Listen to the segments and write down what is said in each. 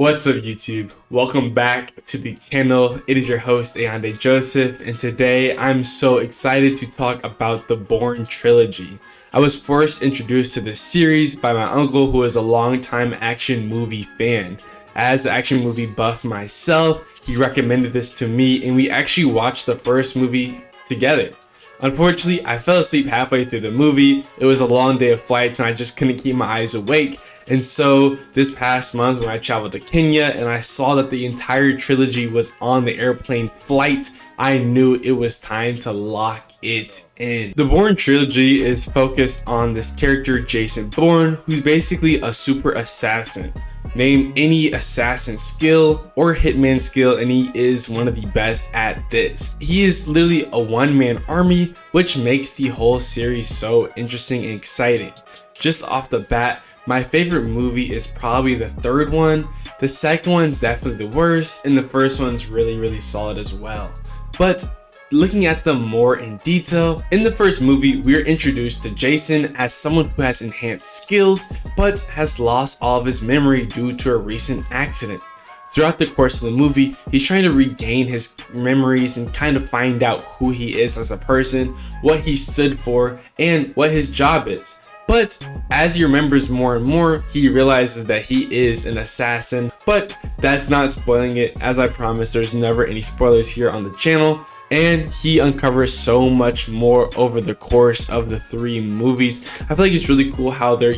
What's up YouTube? Welcome back to the channel. It is your host Ayande Joseph, and today I'm so excited to talk about the Bourne Trilogy. I was first introduced to this series by my uncle, who is a longtime action movie fan. As an action movie buff myself, he recommended this to me and we actually watched the first movie together. Unfortunately, I fell asleep halfway through the movie. It was a long day of flights and I just couldn't keep my eyes awake. And so this past month when I traveled to Kenya and I saw that the entire trilogy was on the airplane flight, I knew it was time to lock it in. The Bourne Trilogy is focused on this character Jason Bourne, who's basically a super assassin. Name any assassin skill or hitman skill and he is one of the best at this. He is literally a one-man army, which makes the whole series so interesting and exciting. Just off the bat, my favorite movie is probably the third one. The second one's definitely the worst, and the first one's really solid as well. But looking at them more in detail, in the first movie, we're introduced to Jason as someone who has enhanced skills, but has lost all of his memory due to a recent accident. Throughout the course of the movie, he's trying to regain his memories and kind of find out who he is as a person, what he stood for, and what his job is. But as he remembers more and more, he realizes that he is an assassin. But that's not spoiling it. As I promised, there's never any spoilers here on the channel. And he uncovers so much more over the course of the three movies. I feel like it's really cool how they're,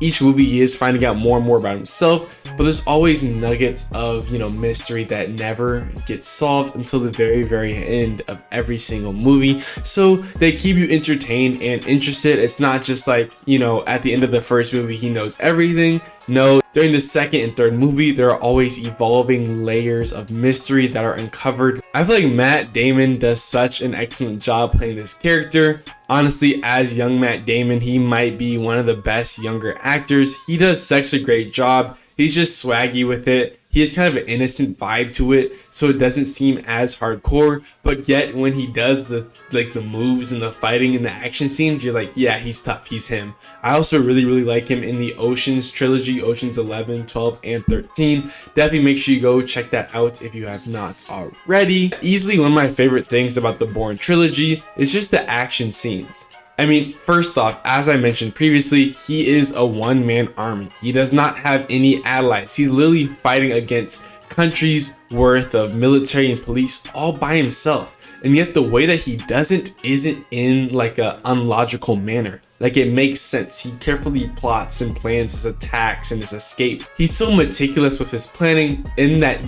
each movie he is finding out more and more about himself, but there's always nuggets of, mystery that never gets solved until the very end of every single movie. So they keep you entertained and interested. It's not just like, at the end of the first movie, he knows everything. No, during the second and third movie, there are always evolving layers of mystery that are uncovered. I feel like Matt Damon does such an excellent job playing this character. Honestly, as young Matt Damon, he might be one of the best younger actors. He does such a great job. He's just swaggy with it. He has kind of an innocent vibe to it, so it doesn't seem as hardcore, but yet when he does the moves and the fighting and the action scenes, you're like, yeah, he's tough, he's him. I also really like him in the Oceans trilogy, Oceans 11, 12, and 13. Definitely make sure you go check that out if you have not already. Easily one of my favorite things about the Bourne trilogy is just the action scenes. I mean, first off, as I mentioned previously, he is a one-man army. He does not have any allies. He's literally fighting against countries worth of military and police all by himself. And yet the way that he does it isn't in like a unlogical manner. Like, it makes sense. He carefully plots and plans his attacks and his escapes. He's so meticulous with his planning in that,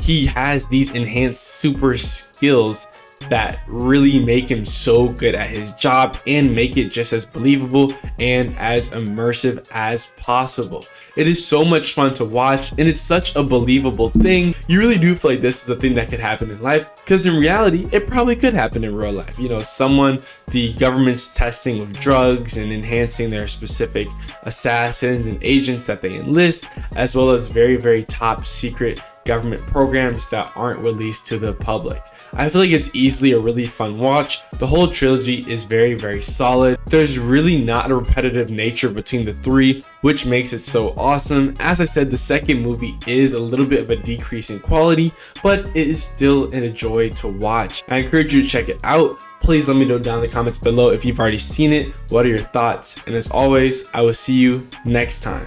he has these enhanced super skills that really make him so good at his job and make it just as believable and as immersive as possible. It is so much fun to watch and it's such a believable thing. You really do feel like this is a thing that could happen in life, because in reality it probably could happen in real life. The government's testing with drugs and enhancing their specific assassins and agents that they enlist, as well as very top secret government programs that aren't released to the public. I feel like it's easily a really fun watch. The whole trilogy is very solid. There's really not a repetitive nature between the three, which makes it so awesome. As I said, the second movie is a little bit of a decrease in quality, but it is still a joy to watch. I encourage you to check it out. Please let me know down in the comments below if you've already seen it. What are your thoughts? And as always, I will see you next time.